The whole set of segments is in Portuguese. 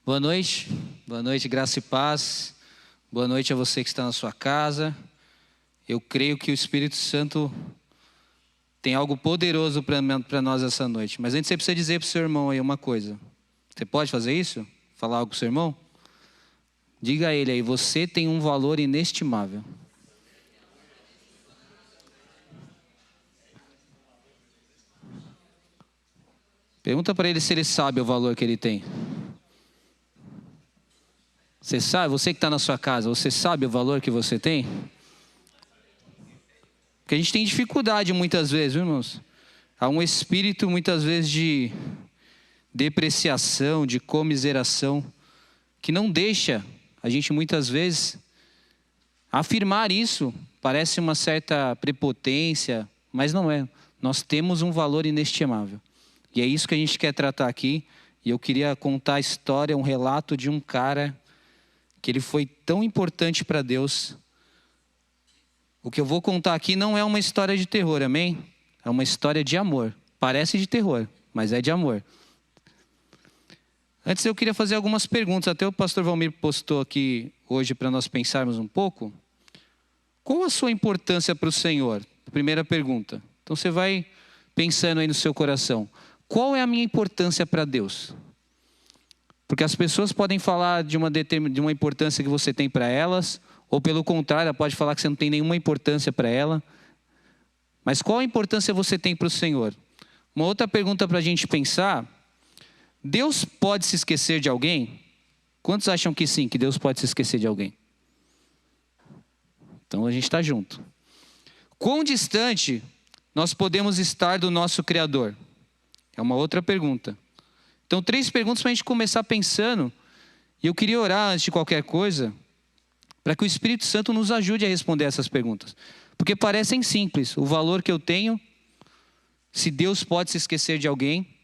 Boa noite, graça e paz. Boa noite a você que está na sua casa. Eu creio que o Espírito Santo tem algo poderoso para nós essa noite. Mas antes você precisa dizer para o seu irmão aí uma coisa. Você pode fazer isso? Falar algo para o seu irmão? Diga a ele aí, você tem um valor inestimável. Pergunta para ele se ele sabe o valor que ele tem. Você sabe, você que está na sua casa, você sabe o valor que você tem? Porque a gente tem dificuldade muitas vezes, viu, irmãos? Há um espírito muitas vezes de depreciação, de comiseração, que não deixa a gente muitas vezes afirmar isso. Parece uma certa prepotência, mas não é. Nós temos um valor inestimável. E é isso que a gente quer tratar aqui. E eu queria contar a história, um relato de um cara que ele foi tão importante para Deus. O que eu vou contar aqui não é uma história de terror, amém? É uma história de amor. Parece de terror, mas é de amor. Antes eu queria fazer algumas perguntas. Até o pastor Valmir postou aqui hoje para nós pensarmos um pouco. Qual a sua importância para o Senhor? Primeira pergunta. Então você vai pensando aí no seu coração. Qual é a minha importância para Deus? Porque as pessoas podem falar de uma importância que você tem para elas, ou pelo contrário, ela pode falar que você não tem nenhuma importância para ela. Mas qual a importância você tem para o Senhor? Uma outra pergunta para a gente pensar: Deus pode se esquecer de alguém? Quantos acham que sim, que Deus pode se esquecer de alguém? Então a gente está junto. Quão distante nós podemos estar do nosso Criador? É uma outra pergunta. Então 3 perguntas para a gente começar pensando. E eu queria orar antes de qualquer coisa, para que o Espírito Santo nos ajude a responder essas perguntas. Porque parecem simples. O valor que eu tenho, se Deus pode se esquecer de alguém,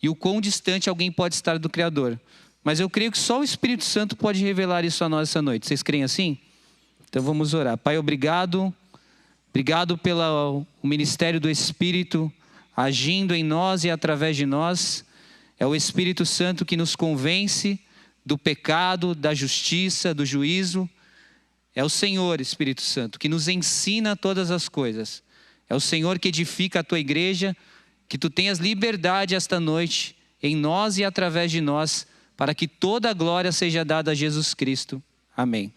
e o quão distante alguém pode estar do Criador. Mas eu creio que só o Espírito Santo pode revelar isso a nós essa noite. Vocês creem assim? Então vamos orar. Pai, obrigado. Obrigado pelo ministério do Espírito agindo em nós e através de nós. É o Espírito Santo que nos convence do pecado, da justiça, do juízo. É o Senhor, Espírito Santo, que nos ensina todas as coisas. É o Senhor que edifica a tua igreja. Que tu tenhas liberdade esta noite em nós e através de nós, para que toda a glória seja dada a Jesus Cristo. Amém.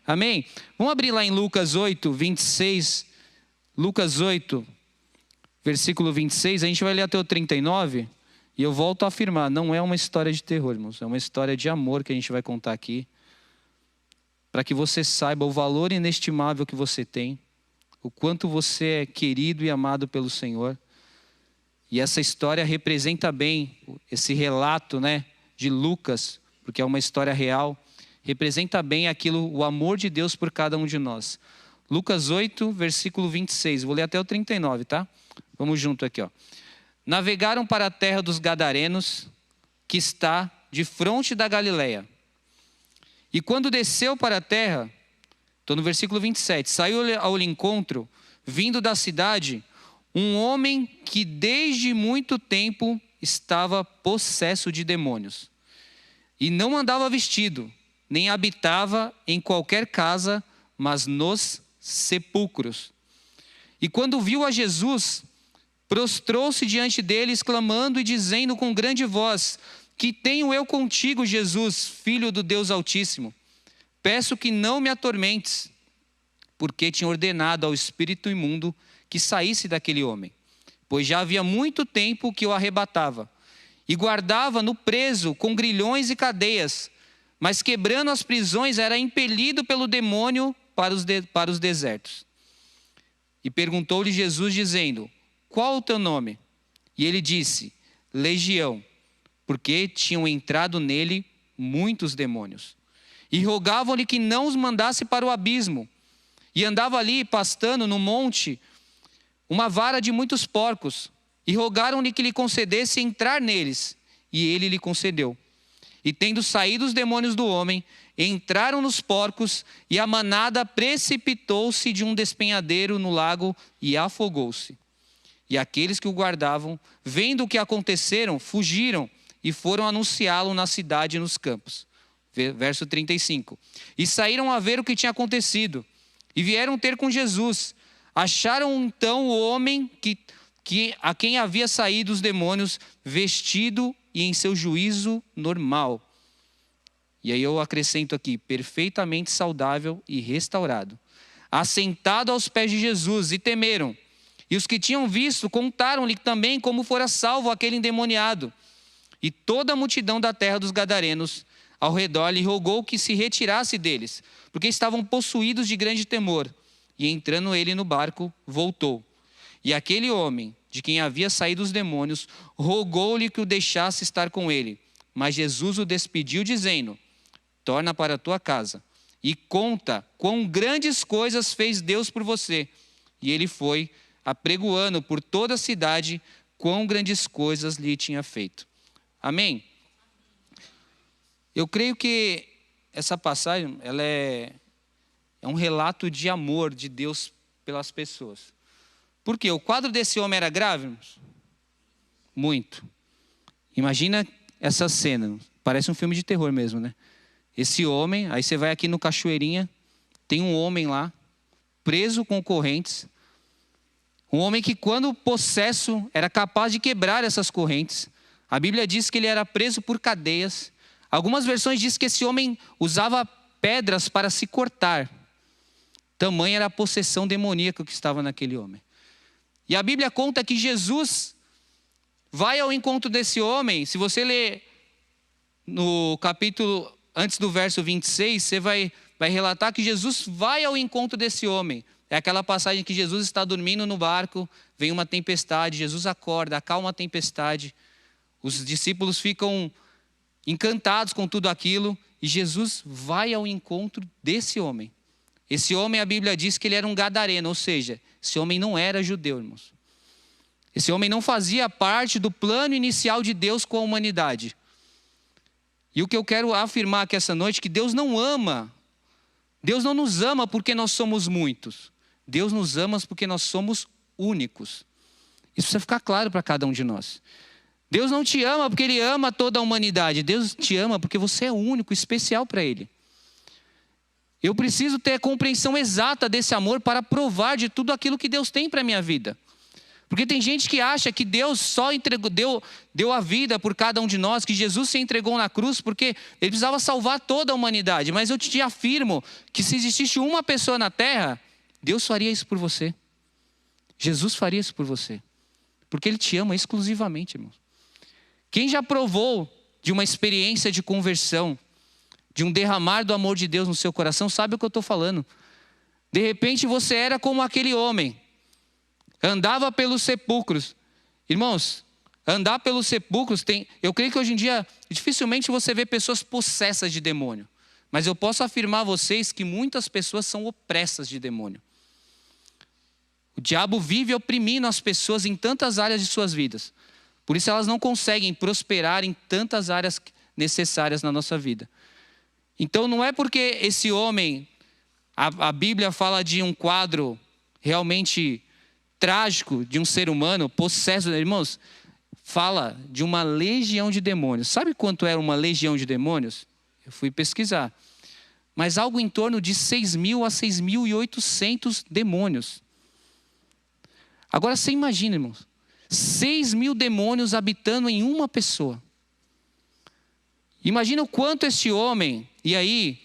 Amém? Vamos abrir lá em Lucas 8, 26. Lucas 8, versículo 26. A gente vai ler até o 39. E eu volto a afirmar, não é uma história de terror, irmãos. É uma história de amor que a gente vai contar aqui. Para que você saiba o valor inestimável que você tem. O quanto você é querido e amado pelo Senhor. E essa história representa bem, esse relato, né, de Lucas, porque é uma história real, representa bem o amor de Deus por cada um de nós. Lucas 8, versículo 26, vou ler até o 39, tá? Vamos junto aqui, ó. Navegaram para a terra dos Gadarenos, que está de fronte da Galileia. E quando desceu para a terra, estou no versículo 27, saiu ao encontro, vindo da cidade, um homem que desde muito tempo estava possesso de demônios. E não andava vestido, nem habitava em qualquer casa, mas nos sepulcros. E quando viu a Jesus, prostrou-se diante dele, exclamando e dizendo com grande voz: Que tenho eu contigo, Jesus, Filho do Deus Altíssimo? Peço que não me atormentes, porque tinha ordenado ao espírito imundo que saísse daquele homem, pois já havia muito tempo que o arrebatava, e guardava-no preso com grilhões e cadeias, mas quebrando as prisões era impelido pelo demônio para os desertos. E perguntou-lhe Jesus dizendo: Qual o teu nome? E ele disse: Legião, porque tinham entrado nele muitos demônios. E rogavam-lhe que não os mandasse para o abismo. E andava ali pastando no monte uma vara de muitos porcos, e rogaram-lhe que lhe concedesse entrar neles, e ele lhe concedeu. E tendo saído os demônios do homem, entraram nos porcos, e a manada precipitou-se de um despenhadeiro no lago e afogou-se. E aqueles que o guardavam, vendo o que aconteceram, fugiram e foram anunciá-lo na cidade e nos campos. Verso 35. E saíram a ver o que tinha acontecido, e vieram ter com Jesus. Acharam então o homem a quem havia saído os demônios, vestido e em seu juízo normal. E aí eu acrescento aqui, perfeitamente saudável e restaurado, assentado aos pés de Jesus, e temeram. E os que tinham visto contaram-lhe também como fora salvo aquele endemoniado. E toda a multidão da terra dos Gadarenos ao redor lhe rogou que se retirasse deles, porque estavam possuídos de grande temor. E entrando ele no barco, voltou. E aquele homem, de quem havia saído os demônios, rogou-lhe que o deixasse estar com ele. Mas Jesus o despediu, dizendo: torna para a tua casa e conta quão grandes coisas fez Deus por você. E ele foi, apregoando por toda a cidade quão grandes coisas lhe tinha feito. Amém? Eu creio que essa passagem ela é um relato de amor de Deus pelas pessoas. Por quê? O quadro desse homem era grave? Muito. Imagina essa cena. Parece um filme de terror mesmo, né? Esse homem, aí você vai aqui no Cachoeirinha, tem um homem lá, preso com correntes. Um homem que, quando possesso, era capaz de quebrar essas correntes. A Bíblia diz que ele era preso por cadeias. Algumas versões dizem que esse homem usava pedras para se cortar. Tamanha era a possessão demoníaca que estava naquele homem. E a Bíblia conta que Jesus vai ao encontro desse homem. Se você ler no capítulo, antes do verso 26, você vai relatar que Jesus vai ao encontro desse homem. É aquela passagem que Jesus está dormindo no barco, vem uma tempestade, Jesus acorda, acalma a tempestade. Os discípulos ficam encantados com tudo aquilo, e Jesus vai ao encontro desse homem. Esse homem, a Bíblia diz que ele era um gadareno, ou seja, esse homem não era judeu, irmãos. Esse homem não fazia parte do plano inicial de Deus com a humanidade. E o que eu quero afirmar aqui essa noite é que Deus não nos ama porque nós somos muitos. Deus nos ama porque nós somos únicos. Isso precisa ficar claro para cada um de nós. Deus não te ama porque Ele ama toda a humanidade. Deus te ama porque você é único, especial para Ele. Eu preciso ter a compreensão exata desse amor para provar de tudo aquilo que Deus tem para a minha vida. Porque tem gente que acha que Deus só deu a vida por cada um de nós, que Jesus se entregou na cruz porque Ele precisava salvar toda a humanidade. Mas eu te afirmo que se existisse uma pessoa na terra, Deus faria isso por você. Jesus faria isso por você. Porque Ele te ama exclusivamente, irmãos. Quem já provou de uma experiência de conversão, de um derramar do amor de Deus no seu coração, sabe o que eu estou falando. De repente você era como aquele homem, andava pelos sepulcros. Irmãos, andar pelos sepulcros eu creio que hoje em dia dificilmente você vê pessoas possessas de demônio. Mas eu posso afirmar a vocês que muitas pessoas são opressas de demônio. O diabo vive oprimindo as pessoas em tantas áreas de suas vidas. Por isso elas não conseguem prosperar em tantas áreas necessárias na nossa vida. Então não é porque esse homem, a Bíblia fala de um quadro realmente trágico de um ser humano possesso, irmãos, fala de uma legião de demônios. Sabe quanto era uma legião de demônios? Eu fui pesquisar. Mas algo em torno de 6.000 a 6.800 demônios. Agora você imagina, irmãos, 6.000 demônios habitando em uma pessoa. Imagina o quanto este homem, e aí,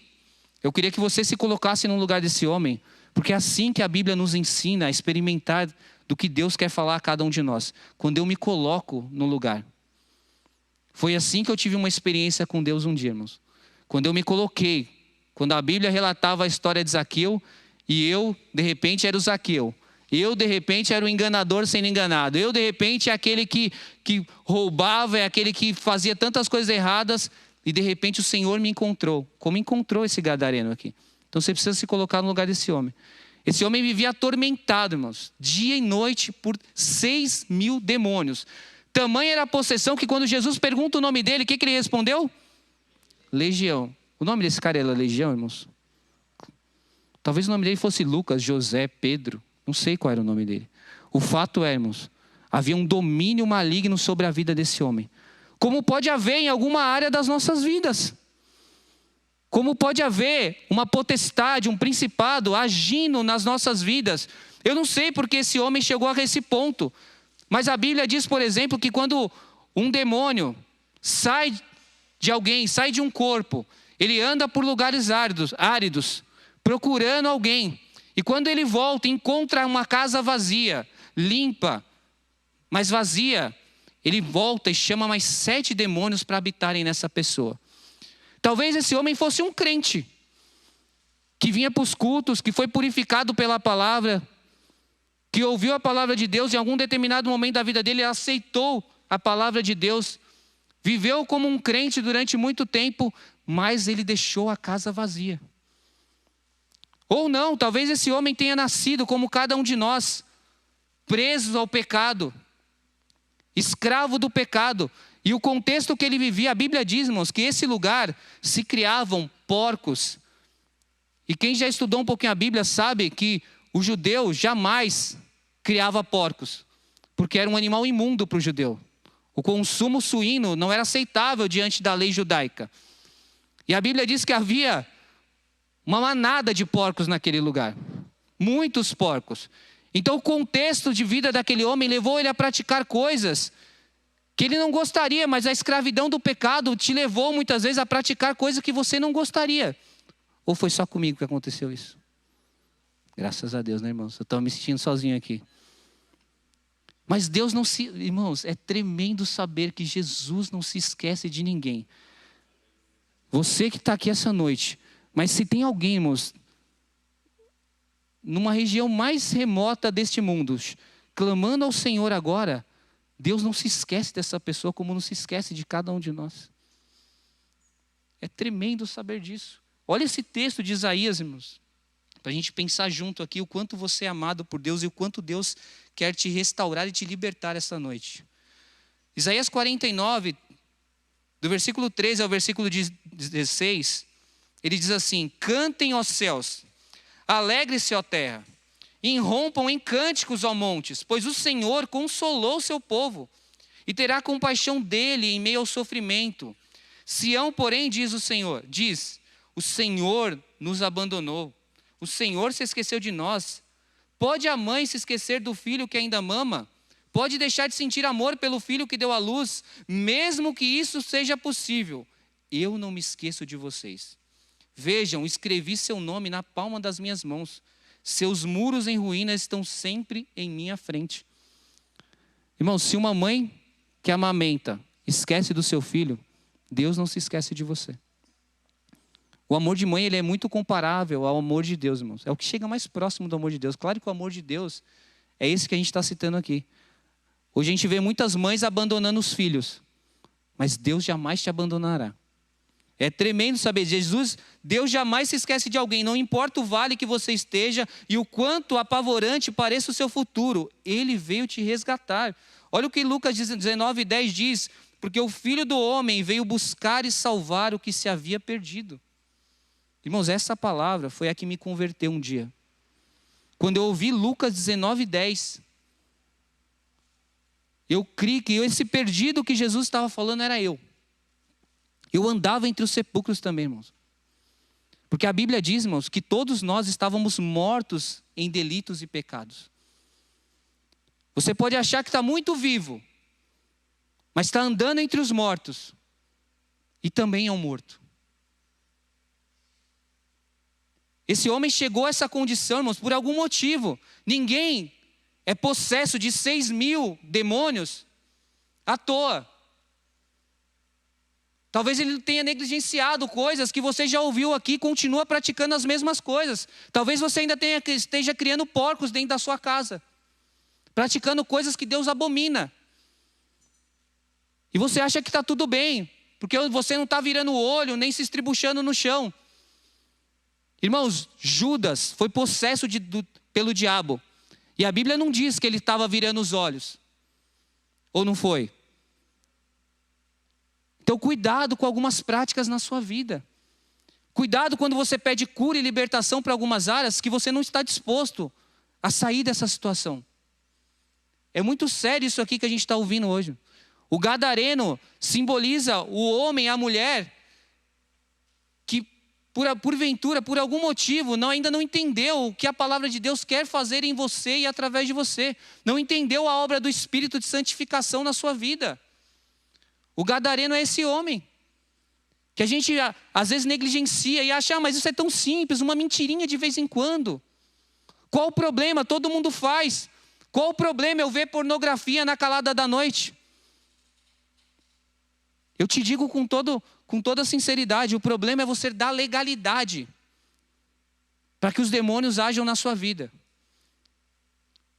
eu queria que você se colocasse no lugar desse homem, porque é assim que a Bíblia nos ensina a experimentar do que Deus quer falar a cada um de nós. Quando eu me coloco no lugar. Foi assim que eu tive uma experiência com Deus um dia, irmãos. Quando eu me coloquei, quando a Bíblia relatava a história de Zaqueu, e eu, de repente, era o Zaqueu. Eu, de repente, era o enganador sendo enganado. Eu, de repente, é aquele que roubava, é aquele que fazia tantas coisas erradas. E, de repente, o Senhor me encontrou. Como encontrou esse gadareno aqui? Então, você precisa se colocar no lugar desse homem. Esse homem vivia atormentado, irmãos. Dia e noite por 6.000 demônios. Tamanha era a possessão que quando Jesus pergunta o nome dele, o que ele respondeu? Legião. O nome desse cara era Legião, irmãos? Talvez o nome dele fosse Lucas, José, Pedro. Não sei qual era o nome dele. O fato é, irmãos, havia um domínio maligno sobre a vida desse homem. Como pode haver em alguma área das nossas vidas. Como pode haver uma potestade, um principado agindo nas nossas vidas. Eu não sei porque esse homem chegou a esse ponto. Mas a Bíblia diz, por exemplo, que quando um demônio sai de alguém, sai de um corpo, ele anda por lugares áridos, procurando alguém. E quando ele volta, encontra uma casa vazia, limpa, mas vazia. Ele volta e chama mais 7 demônios para habitarem nessa pessoa. Talvez esse homem fosse um crente, que vinha para os cultos, que foi purificado pela palavra, que ouviu a palavra de Deus em algum determinado momento da vida dele, aceitou a palavra de Deus, viveu como um crente durante muito tempo, mas ele deixou a casa vazia. Ou não, talvez esse homem tenha nascido como cada um de nós, preso ao pecado, escravo do pecado. E o contexto que ele vivia, a Bíblia diz, irmãos, que esse lugar se criavam porcos. E quem já estudou um pouquinho a Bíblia sabe que o judeu jamais criava porcos, porque era um animal imundo para o judeu. O consumo suíno não era aceitável diante da lei judaica. E a Bíblia diz que havia uma manada de porcos naquele lugar. Muitos porcos. Então o contexto de vida daquele homem levou ele a praticar coisas que ele não gostaria, mas a escravidão do pecado te levou muitas vezes a praticar coisas que você não gostaria. Ou foi só comigo que aconteceu isso? Graças a Deus, né, irmãos? Eu estava me sentindo sozinho aqui. Mas Deus não se... Irmãos, é tremendo saber que Jesus não se esquece de ninguém. Você que está aqui essa noite, mas se tem alguém, irmãos, numa região mais remota deste mundo, clamando ao Senhor agora, Deus não se esquece dessa pessoa como não se esquece de cada um de nós. É tremendo saber disso. Olha esse texto de Isaías, irmãos, para a gente pensar junto aqui o quanto você é amado por Deus e o quanto Deus quer te restaurar e te libertar essa noite. Isaías 49, do versículo 13 ao versículo 16, ele diz assim: cantem, ó céus, alegre-se, ó terra, irrompam em cânticos, ó montes, pois o Senhor consolou seu povo e terá compaixão dele em meio ao sofrimento. Sião, porém, diz o Senhor, o Senhor nos abandonou, o Senhor se esqueceu de nós. Pode a mãe se esquecer do filho que ainda mama? Pode deixar de sentir amor pelo filho que deu à luz? Mesmo que isso seja possível, eu não me esqueço de vocês. Vejam, escrevi seu nome na palma das minhas mãos. Seus muros em ruínas estão sempre em minha frente. Irmão, se uma mãe que amamenta esquece do seu filho, Deus não se esquece de você. O amor de mãe, ele é muito comparável ao amor de Deus, irmãos. É o que chega mais próximo do amor de Deus. Claro que o amor de Deus é esse que a gente está citando aqui. Hoje a gente vê muitas mães abandonando os filhos, mas Deus jamais te abandonará. É tremendo saber, Deus jamais se esquece de alguém, não importa o vale que você esteja e o quanto apavorante pareça o seu futuro, Ele veio te resgatar. Olha o que Lucas 19:10 diz: porque o Filho do Homem veio buscar e salvar o que se havia perdido. Irmãos, essa palavra foi a que me converteu um dia. Quando eu ouvi Lucas 19:10, eu criei que esse perdido que Jesus estava falando era eu. Eu andava entre os sepulcros também, irmãos. Porque a Bíblia diz, irmãos, que todos nós estávamos mortos em delitos e pecados. Você pode achar que está muito vivo, mas está andando entre os mortos e também é um morto. Esse homem chegou a essa condição, irmãos, por algum motivo. Ninguém é possesso de 6.000 demônios à toa. Talvez ele tenha negligenciado coisas que você já ouviu aqui e continua praticando as mesmas coisas. Talvez você ainda esteja criando porcos dentro da sua casa, praticando coisas que Deus abomina. E você acha que está tudo bem, porque você não está virando o olho, nem se estribuchando no chão. Irmãos, Judas foi possesso pelo diabo. E a Bíblia não diz que ele estava virando os olhos. Ou não foi? Então cuidado com algumas práticas na sua vida. Cuidado quando você pede cura e libertação para algumas áreas que você não está disposto a sair dessa situação. É muito sério isso aqui que a gente está ouvindo hoje. O gadareno simboliza o homem e a mulher que, porventura, por algum motivo, ainda não entendeu o que a palavra de Deus quer fazer em você e através de você. Não entendeu a obra do Espírito de santificação na sua vida. O gadareno é esse homem que a gente às vezes negligencia e acha, mas isso é tão simples, uma mentirinha de vez em quando. Qual o problema? Todo mundo faz. Qual o problema eu ver pornografia na calada da noite? Eu te digo com toda sinceridade, o problema é você dar legalidade para que os demônios ajam na sua vida.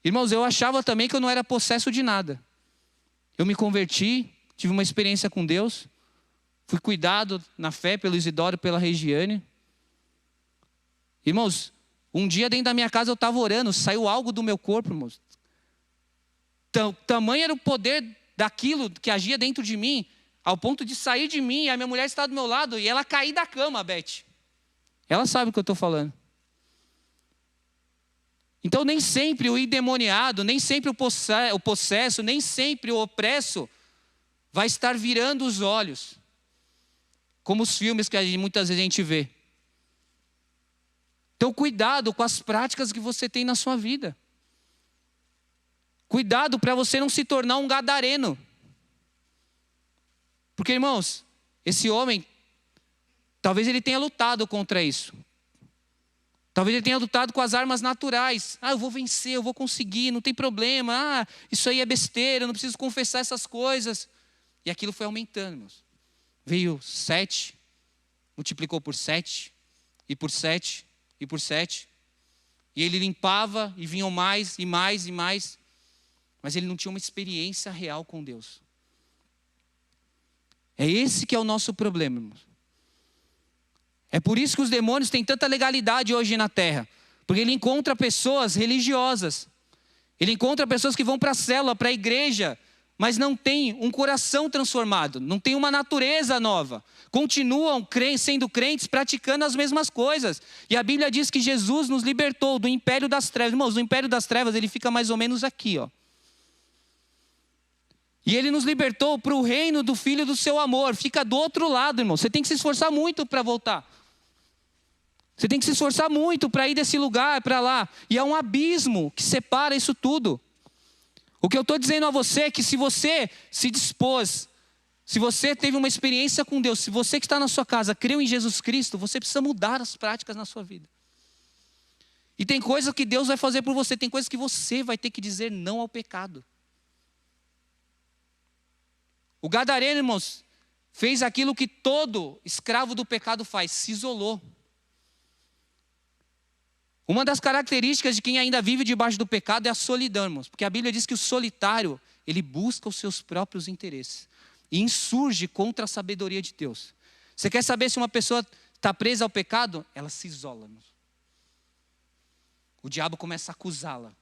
Irmãos, eu achava também que eu não era possesso de nada. Eu me converti, tive uma experiência com Deus, fui cuidado na fé pelo Isidoro e pela Regiane. Irmãos, um dia dentro da minha casa eu estava orando, saiu algo do meu corpo, irmãos. Tamanho era o poder daquilo que agia dentro de mim, ao ponto de sair de mim, e a minha mulher estava do meu lado, e ela cair da cama, Beth. Ela sabe o que eu estou falando. Então nem sempre o endemoniado, nem sempre o possesso, nem sempre o opresso vai estar virando os olhos, como os filmes que muitas vezes a gente vê. Então cuidado com as práticas que você tem na sua vida. Cuidado para você não se tornar um gadareno. Porque, irmãos, esse homem, talvez ele tenha lutado contra isso. Talvez ele tenha lutado com as armas naturais. Eu vou vencer, eu vou conseguir, não tem problema. Isso aí é besteira, eu não preciso confessar essas coisas. E aquilo foi aumentando, irmãos. Veio 7, multiplicou por 7, e por 7, e por 7. E ele limpava, e vinham mais, e mais, e mais. Mas ele não tinha uma experiência real com Deus. É esse que é o nosso problema, irmãos. É por isso que os demônios têm tanta legalidade hoje na terra. Porque ele encontra pessoas religiosas. Ele encontra pessoas que vão para a célula, para a igreja, mas não tem um coração transformado, não tem uma natureza nova. Continuam sendo crentes, praticando as mesmas coisas. E a Bíblia diz que Jesus nos libertou do império das trevas. Irmãos, o império das trevas ele fica mais ou menos aqui, ó. E ele nos libertou para o reino do Filho do seu amor. Fica do outro lado, irmão. Você tem que se esforçar muito para voltar. Você tem que se esforçar muito para ir desse lugar para lá. E há um abismo que separa isso tudo. O que eu estou dizendo a você é que se você se dispôs, se você teve uma experiência com Deus, se você que está na sua casa creu em Jesus Cristo, você precisa mudar as práticas na sua vida. E tem coisas que Deus vai fazer por você, tem coisas que você vai ter que dizer não ao pecado. O gadareno, irmãos, fez aquilo que todo escravo do pecado faz, se isolou. Uma das características de quem ainda vive debaixo do pecado é a solidão, irmãos. Porque a Bíblia diz que o solitário, ele busca os seus próprios interesses. E insurge contra a sabedoria de Deus. Você quer saber se uma pessoa está presa ao pecado? Ela se isola, irmãos. O diabo começa a acusá-la.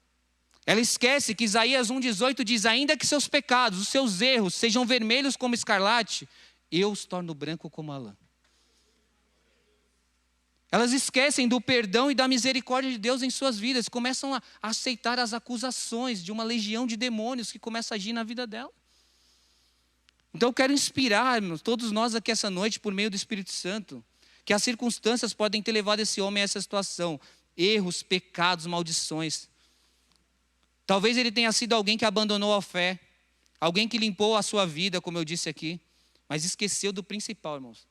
Ela esquece que Isaías 1,18 diz, ainda que seus pecados, os seus erros sejam vermelhos como escarlate, eu os torno branco como a lã. Elas esquecem do perdão e da misericórdia de Deus em suas vidas, começam a aceitar as acusações de uma legião de demônios que começa a agir na vida dela. Então eu quero inspirar todos nós aqui essa noite, por meio do Espírito Santo, que as circunstâncias podem ter levado esse homem a essa situação. Erros, pecados, maldições. Talvez ele tenha sido alguém que abandonou a fé, alguém que limpou a sua vida, como eu disse aqui, mas esqueceu do principal, irmãos.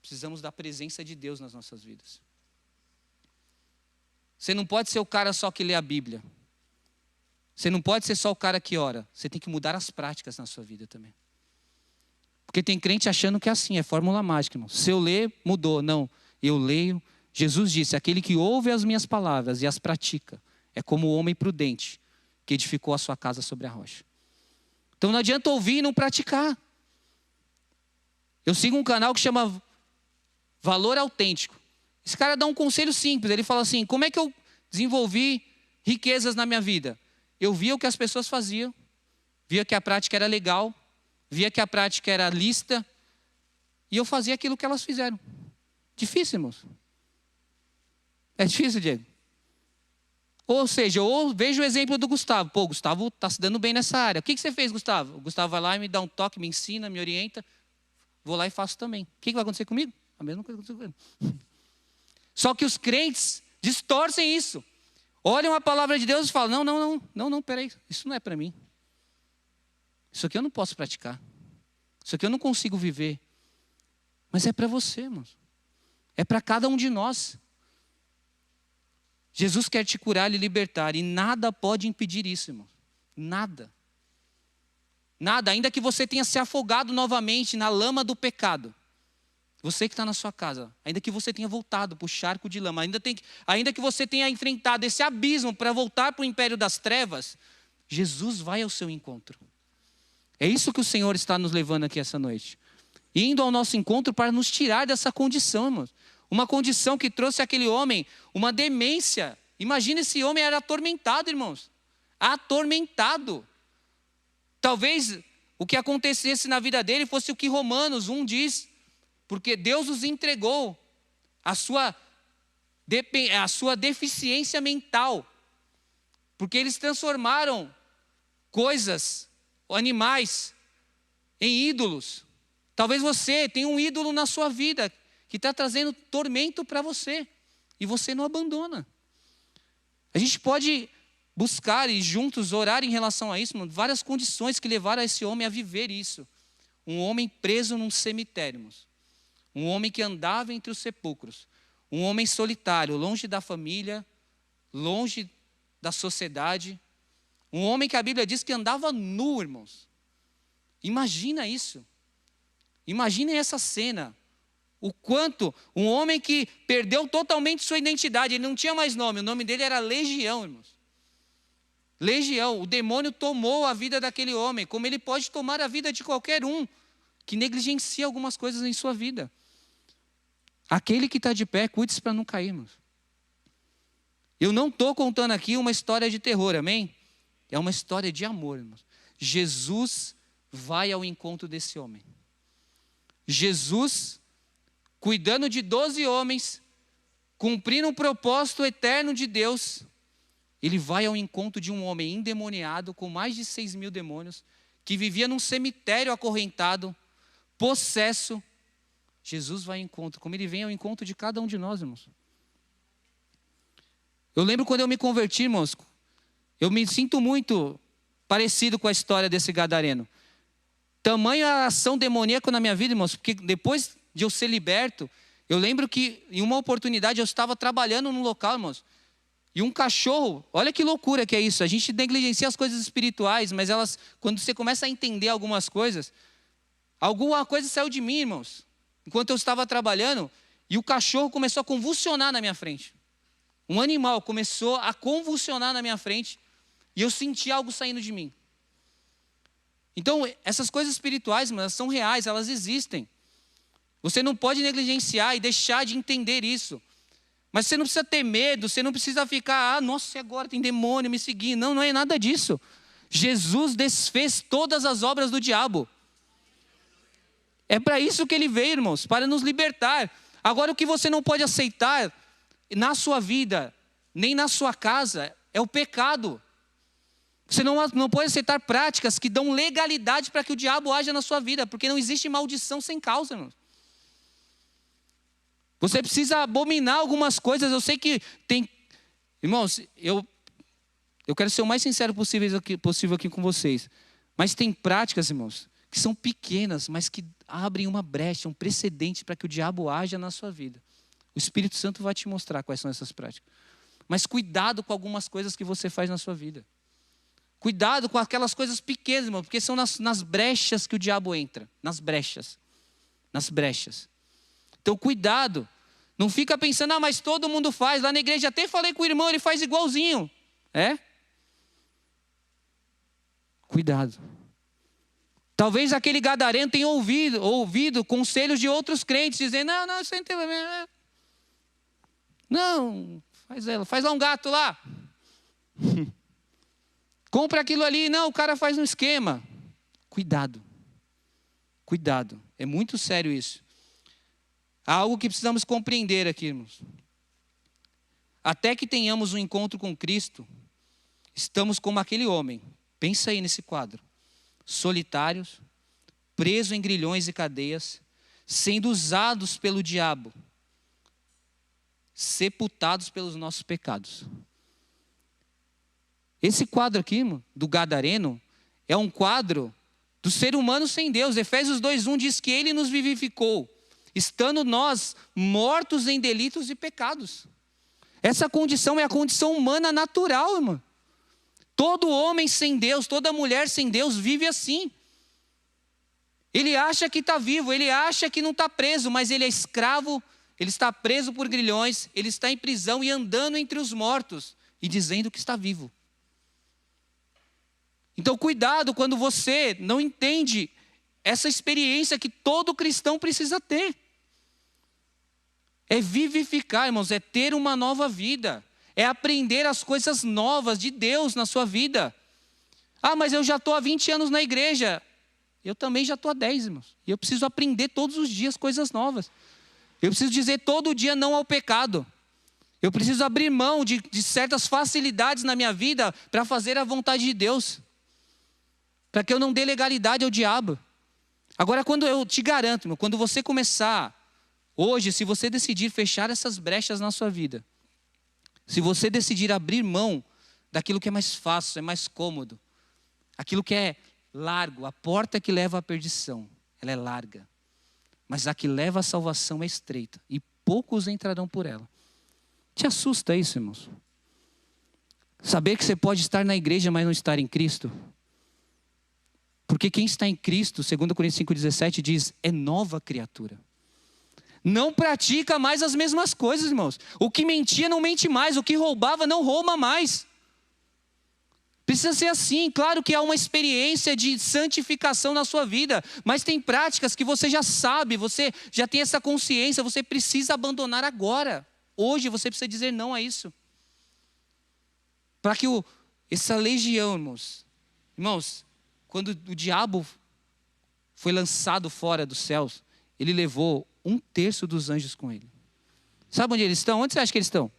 Precisamos da presença de Deus nas nossas vidas. Você não pode ser o cara só que lê a Bíblia. Você não pode ser só o cara que ora. Você tem que mudar as práticas na sua vida também. Porque tem crente achando que é assim, é fórmula mágica, irmão. Se eu ler, mudou. Não, eu leio. Jesus disse, aquele que ouve as minhas palavras e as pratica, é como o homem prudente que edificou a sua casa sobre a rocha. Então não adianta ouvir e não praticar. Eu sigo um canal que chama Valor Autêntico. Esse cara dá um conselho simples. Ele fala assim, como é que eu desenvolvi riquezas na minha vida? Eu via o que as pessoas faziam, via que a prática era legal, via que a prática era lícita, e eu fazia aquilo que elas fizeram. Difícil, irmãos? É difícil, Diego? Ou seja, eu vejo o exemplo do Gustavo. Pô, o Gustavo está se dando bem nessa área. O que você fez, Gustavo? O Gustavo vai lá e me dá um toque, me ensina, me orienta. Vou lá e faço também. O que vai acontecer comigo? A mesma coisa que aconteceu com ele. Só que os crentes distorcem isso. Olham a palavra de Deus e falam, não, peraí, isso não é para mim. Isso aqui eu não posso praticar. Isso aqui eu não consigo viver. Mas é para você, irmãos. É para cada um de nós. Jesus quer te curar e libertar. E nada pode impedir isso, irmão. Nada. Nada. Ainda que você tenha se afogado novamente na lama do pecado. Você que está na sua casa. Ainda que você tenha voltado para o charco de lama. Ainda que você tenha enfrentado esse abismo para voltar para o império das trevas. Jesus vai ao seu encontro. É isso que o Senhor está nos levando aqui essa noite. Indo ao nosso encontro para nos tirar dessa condição, irmãos. Uma condição que trouxe àquele homem uma demência. Imagina, esse homem era atormentado, irmãos. Atormentado. Talvez o que acontecesse na vida dele fosse o que Romanos 1 diz. Porque Deus os entregou a sua deficiência mental. Porque eles transformaram coisas, animais, em ídolos. Talvez você tenha um ídolo na sua vida que está trazendo tormento para você. E você não abandona. A gente pode buscar e juntos orar em relação a isso, mano, várias condições que levaram esse homem a viver isso. Um homem preso num cemitério, irmãos. Um homem que andava entre os sepulcros. Um homem solitário, longe da família, longe da sociedade. Um homem que a Bíblia diz que andava nu, irmãos. Imagina isso. Imaginem essa cena. O quanto um homem que perdeu totalmente sua identidade. Ele não tinha mais nome. O nome dele era Legião, irmãos. Legião. O demônio tomou a vida daquele homem. Como ele pode tomar a vida de qualquer um que negligencia algumas coisas em sua vida. Aquele que está de pé, cuide-se para não cair, irmãos. Eu não estou contando aqui uma história de terror, amém? É uma história de amor, irmãos. Jesus vai ao encontro desse homem. Jesus, cuidando de 12 homens, cumprindo um propósito eterno de Deus, ele vai ao encontro de um homem endemoniado, com mais de 6.000 demônios, que vivia num cemitério acorrentado, possesso. Jesus vai ao encontro, como ele vem ao encontro de cada um de nós, irmãos. Eu lembro quando eu me converti, irmãos, eu me sinto muito parecido com a história desse gadareno. Tamanha ação demoníaca na minha vida, irmãos, porque depois de eu ser liberto, eu lembro que em uma oportunidade eu estava trabalhando num local, irmãos, e um cachorro, olha que loucura que é isso, a gente negligencia as coisas espirituais, mas elas, quando você começa a entender algumas coisas, alguma coisa saiu de mim, irmãos, enquanto eu estava trabalhando, e o cachorro começou a convulsionar na minha frente. Um animal começou a convulsionar na minha frente, e eu senti algo saindo de mim. Então, essas coisas espirituais, mas elas são reais, elas existem. Você não pode negligenciar e deixar de entender isso. Mas você não precisa ter medo, você não precisa ficar, nossa, e agora tem demônio me seguindo. Não, não é nada disso. Jesus desfez todas as obras do diabo. É para isso que ele veio, irmãos, para nos libertar. Agora, o que você não pode aceitar na sua vida, nem na sua casa, é o pecado. Você não pode aceitar práticas que dão legalidade para que o diabo haja na sua vida, porque não existe maldição sem causa, irmãos. Você precisa abominar algumas coisas. Eu sei que tem... Irmãos, eu quero ser o mais sincero possível aqui com vocês. Mas tem práticas, irmãos, que são pequenas, mas que abrem uma brecha, um precedente para que o diabo haja na sua vida. O Espírito Santo vai te mostrar quais são essas práticas. Mas cuidado com algumas coisas que você faz na sua vida. Cuidado com aquelas coisas pequenas, irmão, porque são nas brechas que o diabo entra. Nas brechas. Nas brechas. Então, cuidado. Não fica pensando, mas todo mundo faz. Lá na igreja até falei com o irmão, ele faz igualzinho. É? Cuidado. Talvez aquele gadareno tenha ouvido conselhos de outros crentes, dizendo, não, isso não tem problema. Não, faz lá um gato lá. Compra aquilo ali. Não, o cara faz um esquema. Cuidado. Cuidado. É muito sério isso. Há algo que precisamos compreender aqui, irmãos. até que tenhamos um encontro com Cristo, estamos como aquele homem. Pensa aí nesse quadro. Solitários, presos em grilhões e cadeias, sendo usados pelo diabo, sepultados pelos nossos pecados. Esse quadro aqui, do gadareno, é um quadro do ser humano sem Deus. Efésios 2:1 diz que ele nos vivificou, estando nós mortos em delitos e pecados. Essa condição é a condição humana natural, irmão. Todo homem sem Deus, toda mulher sem Deus vive assim. Ele acha que está vivo, ele acha que não está preso, mas ele é escravo, ele está preso por grilhões, ele está em prisão e andando entre os mortos e dizendo que está vivo. Então cuidado quando você não entende essa experiência que todo cristão precisa ter. É vivificar, irmãos, é ter uma nova vida. É aprender as coisas novas de Deus na sua vida. Ah, mas eu já estou há 20 anos na igreja. Eu também já estou há 10, irmãos. E eu preciso aprender todos os dias coisas novas. Eu preciso dizer todo dia não ao pecado. Eu preciso abrir mão de certas facilidades na minha vida para fazer a vontade de Deus. Para que eu não dê legalidade ao diabo. Agora, quando eu te garanto, irmão, quando você começar, hoje, se você decidir fechar essas brechas na sua vida, se você decidir abrir mão daquilo que é mais fácil, é mais cômodo, aquilo que é largo, a porta que leva à perdição, ela é larga, mas a que leva à salvação é estreita, e poucos entrarão por ela. Te assusta isso, irmãos? Saber que você pode estar na igreja, mas não estar em Cristo? Porque quem está em Cristo, 2 Coríntios 5,17 diz, é nova criatura. Não pratica mais as mesmas coisas, irmãos. O que mentia não mente mais, o que roubava não rouba mais. Precisa ser assim. Claro que há uma experiência de santificação na sua vida, mas tem práticas que você já sabe, você já tem essa consciência, você precisa abandonar agora. Hoje você precisa dizer não a isso. Para que essa legião, irmãos, quando o diabo foi lançado fora dos céus, ele levou 1/3 dos anjos com ele. Sabe onde eles estão? Onde você acha que eles estão?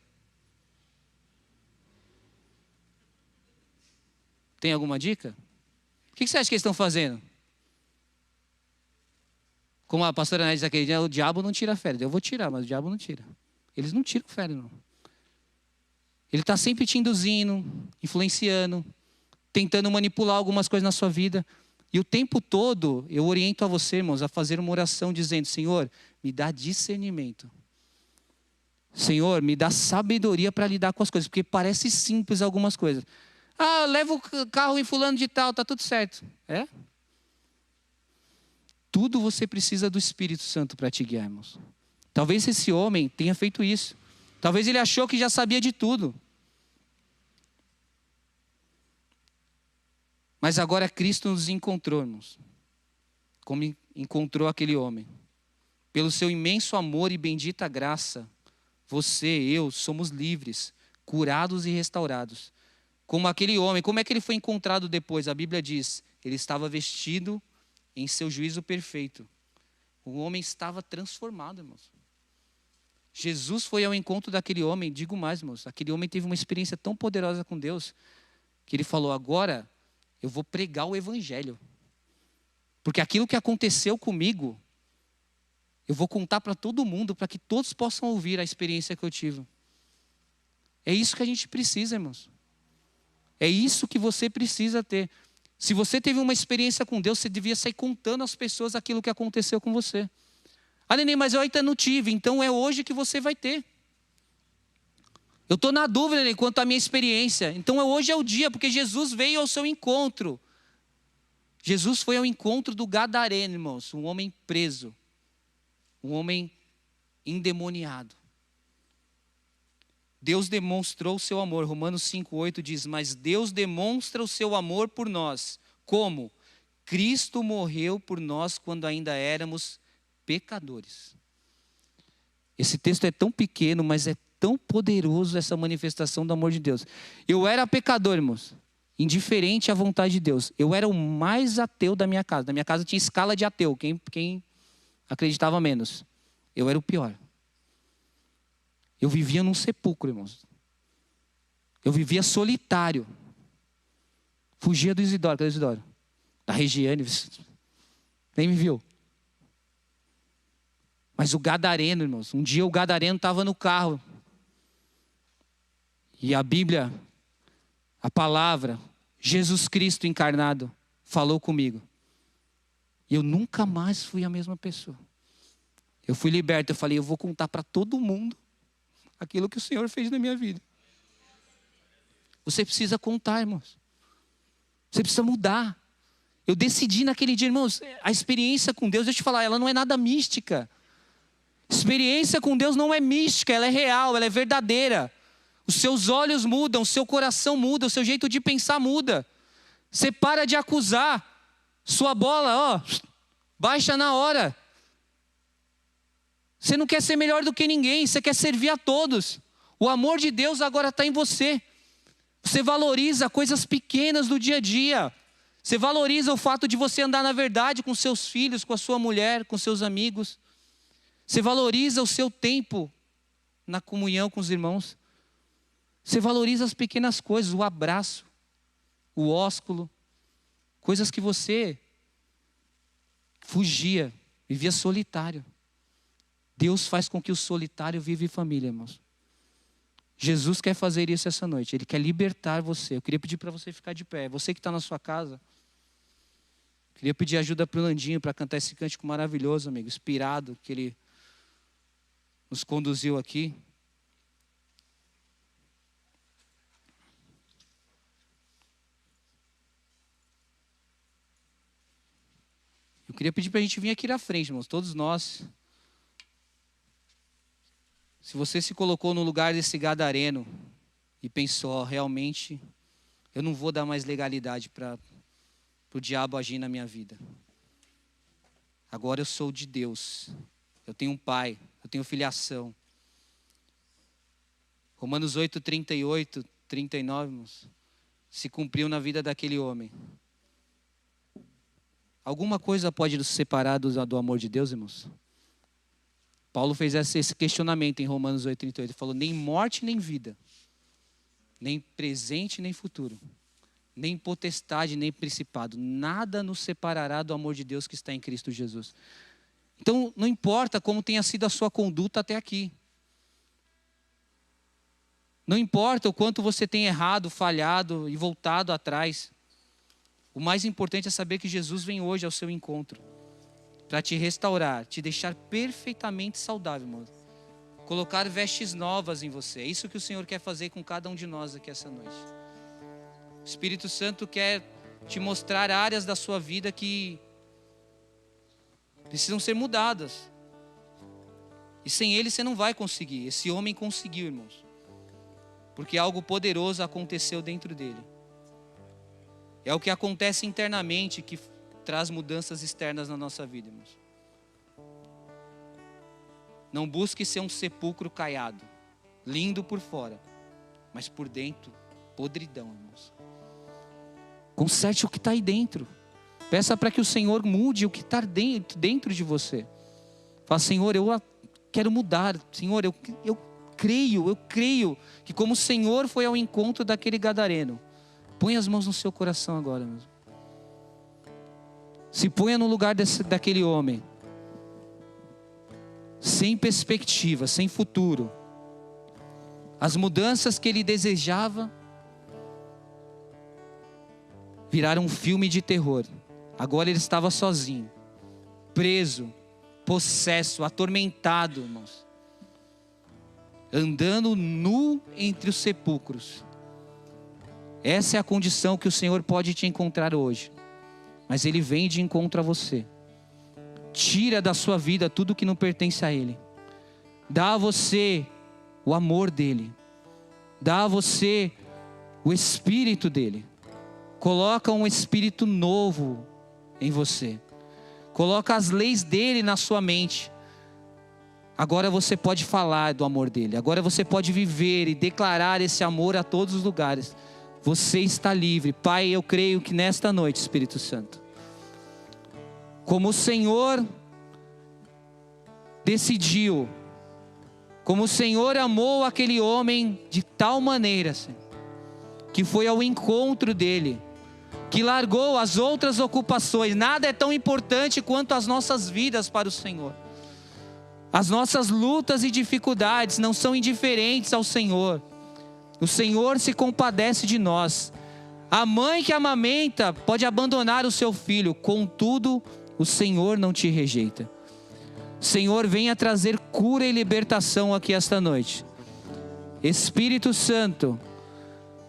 Tem alguma dica? O que você acha que eles estão fazendo? Como a pastora Ana diz aquele dia, o diabo não tira férias. Eu vou tirar, mas o diabo não tira. Eles não tiram férias, não. Ele está sempre te induzindo, influenciando, tentando manipular algumas coisas na sua vida. E o tempo todo eu oriento a você, irmãos, a fazer uma oração dizendo, Senhor, me dá discernimento. Senhor, me dá sabedoria para lidar com as coisas. Porque parece simples algumas coisas. Ah, leva o carro em fulano de tal, está tudo certo. É? Tudo você precisa do Espírito Santo para te guiar, irmãos. Talvez esse homem tenha feito isso. Talvez ele achou que já sabia de tudo. Mas agora Cristo nos encontrou, irmãos. Como encontrou aquele homem. Pelo seu imenso amor e bendita graça, você e eu somos livres, curados e restaurados. Como aquele homem, como é que ele foi encontrado depois? A Bíblia diz, ele estava vestido em seu juízo perfeito. O homem estava transformado, irmãos. Jesus foi ao encontro daquele homem, digo mais, irmãos, aquele homem teve uma experiência tão poderosa com Deus, que ele falou, agora eu vou pregar o evangelho. Porque aquilo que aconteceu comigo, eu vou contar para todo mundo, para que todos possam ouvir a experiência que eu tive. É isso que a gente precisa, irmãos. É isso que você precisa ter. Se você teve uma experiência com Deus, você devia sair contando às pessoas aquilo que aconteceu com você. Ah, Neném, mas eu ainda não tive, então é hoje que você vai ter. Eu estou na dúvida, Neném, quanto à minha experiência. Então hoje é o dia, porque Jesus veio ao seu encontro. Jesus foi ao encontro do gadareno, irmãos, um homem preso. Um homem endemoniado. Deus demonstrou o seu amor. Romanos 5,8 diz, mas Deus demonstra o seu amor por nós. Como? Cristo morreu por nós quando ainda éramos pecadores. Esse texto é tão pequeno, mas é tão poderoso essa manifestação do amor de Deus. Eu era pecador, irmãos, indiferente à vontade de Deus. Eu era o mais ateu da minha casa. Na minha casa tinha escala de ateu, quem acreditava menos. Eu era o pior. Eu vivia num sepulcro, irmãos. Eu vivia solitário. Fugia do Isidoro. Cadê o Isidoro? Da Regiane. Nem me viu. Mas o gadareno, irmãos. Um dia o gadareno estava no carro. E a Bíblia, a palavra, Jesus Cristo encarnado, falou comigo. E eu nunca mais fui a mesma pessoa. Eu fui liberto. Eu falei, eu vou contar para todo mundo aquilo que o Senhor fez na minha vida. Você precisa contar, irmãos. Você precisa mudar. Eu decidi naquele dia, irmãos, a experiência com Deus, deixa eu te falar, ela não é nada mística. Experiência com Deus não é mística, ela é real, ela é verdadeira. Os seus olhos mudam, o seu coração muda, o seu jeito de pensar muda. Você para de acusar. Sua bola, baixa na hora. Você não quer ser melhor do que ninguém, você quer servir a todos. O amor de Deus agora está em você. Você valoriza coisas pequenas do dia a dia. Você valoriza o fato de você andar na verdade com seus filhos, com a sua mulher, com seus amigos. Você valoriza o seu tempo na comunhão com os irmãos. Você valoriza as pequenas coisas, o abraço, o ósculo. Coisas que você fugia, vivia solitário. Deus faz com que o solitário viva em família, irmãos. Jesus quer fazer isso essa noite. Ele quer libertar você. Eu queria pedir para você ficar de pé. Você que está na sua casa. Queria pedir ajuda para o Landinho para cantar esse cântico maravilhoso, amigo. Inspirado, que ele nos conduziu aqui. Eu queria pedir para a gente vir aqui na frente, irmãos. Todos nós. Se você se colocou no lugar desse gadareno e pensou, realmente, eu não vou dar mais legalidade para o diabo agir na minha vida. Agora eu sou de Deus. Eu tenho um pai, eu tenho filiação. Romanos 8, 38, 39, irmãos, se cumpriu na vida daquele homem. Alguma coisa pode nos separar do amor de Deus, irmãos? Paulo fez esse questionamento em Romanos 8, 38. Ele falou, nem morte nem vida, nem presente nem futuro, nem potestade nem principado, nada nos separará do amor de Deus que está em Cristo Jesus. Então, não importa como tenha sido a sua conduta até aqui. Não importa o quanto você tem errado, falhado e voltado atrás. O mais importante é saber que Jesus vem hoje ao seu encontro. Para te restaurar, te deixar perfeitamente saudável, irmão. Colocar vestes novas em você. É isso que o Senhor quer fazer com cada um de nós aqui essa noite. O Espírito Santo quer te mostrar áreas da sua vida que precisam ser mudadas. E sem Ele você não vai conseguir. Esse homem conseguiu, irmãos. Porque algo poderoso aconteceu dentro dele. É o que acontece internamente que traz mudanças externas na nossa vida, irmãos. Não busque ser um sepulcro caiado, lindo por fora, mas por dentro, podridão, irmãos. Conserte o que está aí dentro. Peça para que o Senhor mude o que está dentro de você. Fala, Senhor, eu quero mudar. Senhor, eu creio que como o Senhor foi ao encontro daquele gadareno, põe as mãos no seu coração agora mesmo. Se ponha no lugar daquele homem, sem perspectiva, sem futuro. As mudanças que ele desejava viraram um filme de terror. Agora ele estava sozinho, preso, possesso, atormentado, irmãos. Andando nu entre os sepulcros. Essa é a condição que o Senhor pode te encontrar hoje. Mas Ele vem de encontro a você. Tira da sua vida tudo que não pertence a Ele. Dá a você o amor dEle. Dá a você o Espírito dEle. Coloca um Espírito novo em você. Coloca as leis dEle na sua mente. Agora você pode falar do amor dEle. Agora você pode viver e declarar esse amor a todos os lugares. Você está livre. Pai, eu creio que nesta noite, Espírito Santo, como o Senhor decidiu, como o Senhor amou aquele homem de tal maneira, Senhor, que foi ao encontro dele, que largou as outras ocupações. Nada é tão importante quanto as nossas vidas para o Senhor. As nossas lutas e dificuldades não são indiferentes ao Senhor. O Senhor se compadece de nós. A mãe que amamenta pode abandonar o seu filho, contudo, o Senhor não te rejeita. O Senhor venha trazer cura e libertação aqui esta noite. Espírito Santo,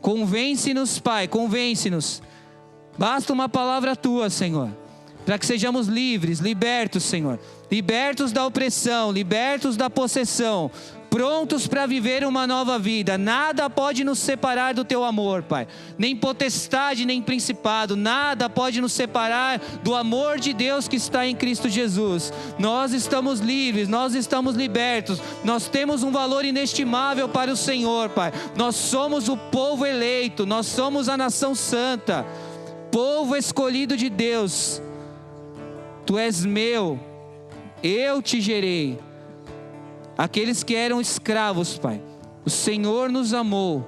convence-nos, Pai, convence-nos. Basta uma palavra tua, Senhor, para que sejamos livres, libertos, Senhor. Libertos da opressão, libertos da possessão, prontos para viver uma nova vida. Nada pode nos separar do teu amor, Pai. Nem potestade, nem principado. Nada pode nos separar do amor de Deus que está em Cristo Jesus. Nós estamos livres, nós estamos libertos. Nós temos um valor inestimável para o Senhor, Pai. Nós somos o povo eleito, nós somos a nação santa, povo escolhido de Deus. Tu és meu, eu te gerei. Aqueles que eram escravos, Pai, o Senhor nos amou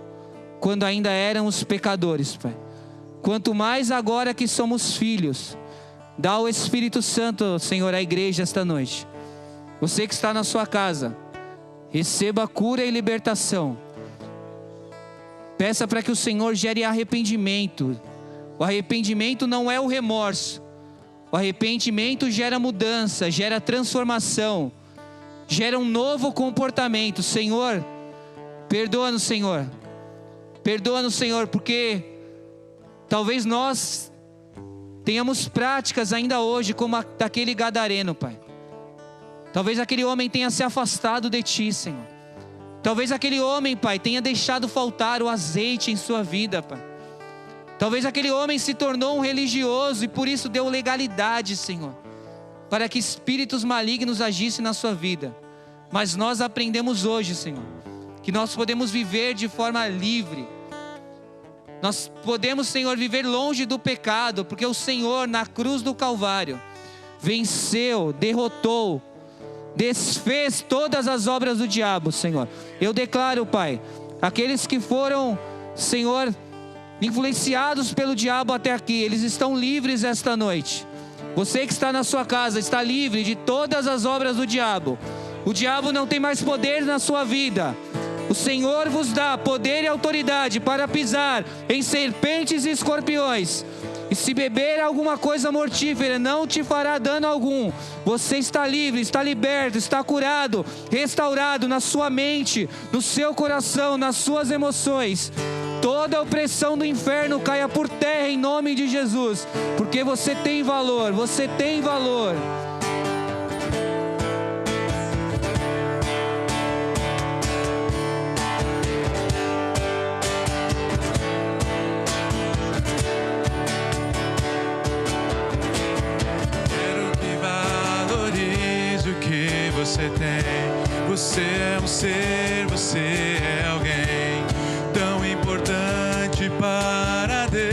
quando ainda éramos pecadores, Pai. Quanto mais agora que somos filhos. Dá o Espírito Santo, Senhor, à igreja esta noite. Você que está na sua casa, receba cura e libertação. Peça para que o Senhor gere arrependimento. O arrependimento não é o remorso. O arrependimento gera mudança, gera transformação, gera um novo comportamento. Senhor, perdoa-nos, Senhor. Perdoa-nos, Senhor, porque talvez nós tenhamos práticas ainda hoje como a daquele gadareno, Pai. Talvez aquele homem tenha se afastado de Ti, Senhor. Talvez aquele homem, Pai, tenha deixado faltar o azeite em sua vida, Pai. Talvez aquele homem se tornou um religioso e por isso deu legalidade, Senhor, para que espíritos malignos agissem na sua vida. Mas nós aprendemos hoje, Senhor, que nós podemos viver de forma livre. Nós podemos, Senhor, viver longe do pecado, porque o Senhor na cruz do Calvário venceu, derrotou, desfez todas as obras do diabo, Senhor. Eu declaro, Pai, aqueles que foram, Senhor, influenciados pelo diabo até aqui, eles estão livres esta noite. Você que está na sua casa está livre de todas as obras do diabo. O diabo não tem mais poder na sua vida. O Senhor vos dá poder e autoridade para pisar em serpentes e escorpiões. E se beber alguma coisa mortífera, não te fará dano algum. Você está livre, está liberto, está curado, restaurado na sua mente, no seu coração, nas suas emoções. Toda a opressão do inferno caia por terra em nome de Jesus, porque você tem valor, você tem valor. Quero que valorize o que você tem. Você é um ser, você é alguém tão importante para Deus.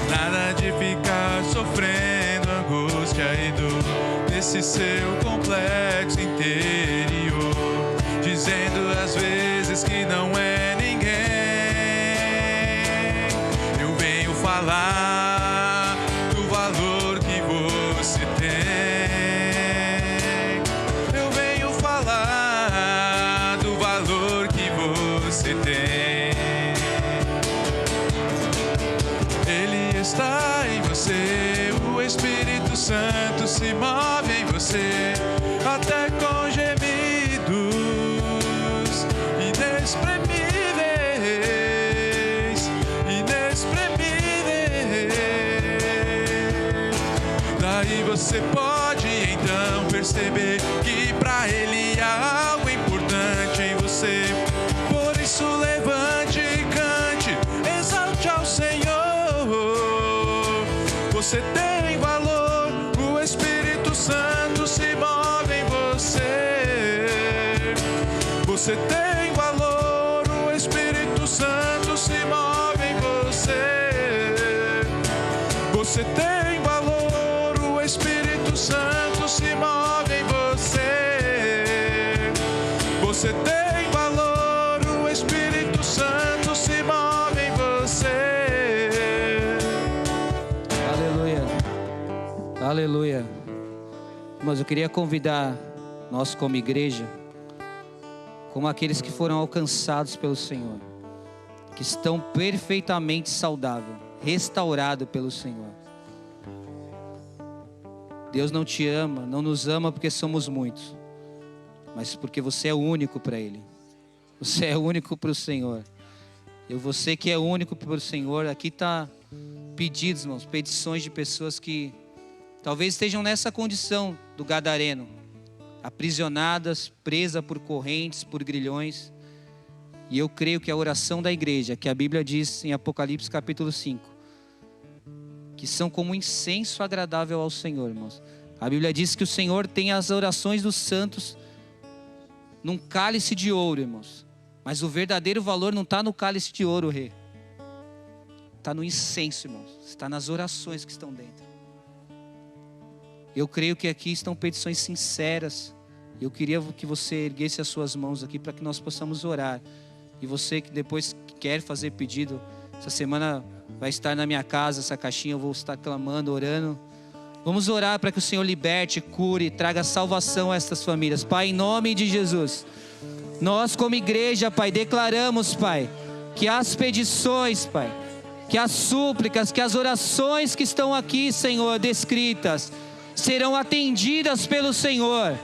Nada de ficar sofrendo angústia e dor nesse seu complexo interior, dizendo às vezes que não é ninguém. Eu venho falar do valor que você tem. Eu venho falar do valor que você tem. Ele está em você, o Espírito Santo se move em você, até com gemidos inexprimíveis, inexprimíveis. Daí você pode então perceber que pra Ele há algo importante em você. Por isso levante e cante, exalte ao Senhor. Você tem valor, o Espírito Santo se move em você. Você tem valor, o Espírito Santo se move em você. Você tem valor, o Espírito Santo se move em você. Você tem valor, o Espírito Aleluia. Mas eu queria convidar nós como igreja, como aqueles que foram alcançados pelo Senhor, que estão perfeitamente saudáveis, restaurados pelo Senhor. Deus não te ama, não nos ama porque somos muitos, mas porque você é único para Ele. Você é único para o Senhor. E você que é único para o Senhor, aqui está pedidos, irmãos, petições de pessoas que talvez estejam nessa condição do gadareno, aprisionadas, presas por correntes, por grilhões. E eu creio que a oração da igreja, que a Bíblia diz em Apocalipse capítulo 5, que são como incenso agradável ao Senhor, irmãos. A Bíblia diz que o Senhor tem as orações dos santos num cálice de ouro, irmãos. Mas o verdadeiro valor não está no cálice de ouro, rei. Está no incenso, irmãos. Está nas orações que estão dentro. Eu creio que aqui estão petições sinceras. Eu queria que você erguesse as suas mãos aqui para que nós possamos orar. E você que depois quer fazer pedido, essa semana vai estar na minha casa, essa caixinha, eu vou estar clamando, orando. Vamos orar para que o Senhor liberte, cure, traga salvação a estas famílias. Pai, em nome de Jesus, nós como igreja, Pai, declaramos, Pai, que as petições, Pai, que as súplicas, que as orações que estão aqui, Senhor, descritas, serão atendidas pelo Senhor.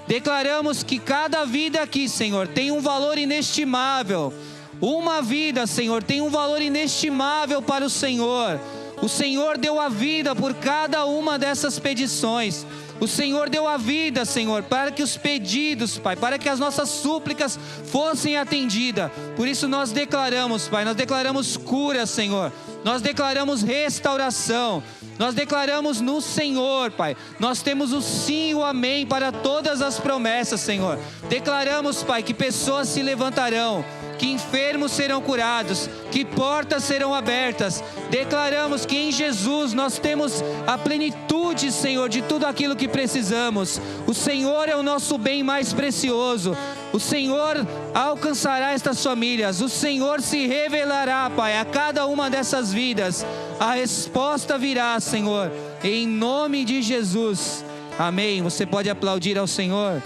Declaramos que cada vida aqui, Senhor, tem um valor inestimável. Uma vida, Senhor, tem um valor inestimável para o Senhor. O Senhor deu a vida por cada uma dessas petições. O Senhor deu a vida, Senhor, para que os pedidos, Pai, para que as nossas súplicas fossem atendidas. Por isso nós declaramos, Pai, nós declaramos cura, Senhor. Nós declaramos restauração. Nós declaramos no Senhor, Pai. Nós temos o sim e o amém para todas as promessas, Senhor. Declaramos, Pai, que pessoas se levantarão, que enfermos serão curados, que portas serão abertas. Declaramos que em Jesus nós temos a plenitude, Senhor, de tudo aquilo que precisamos. O Senhor é o nosso bem mais precioso. O Senhor alcançará estas famílias. O Senhor se revelará, Pai, a cada uma dessas vidas. A resposta virá, Senhor, em nome de Jesus. Amém. Você pode aplaudir ao Senhor.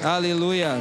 Aleluia.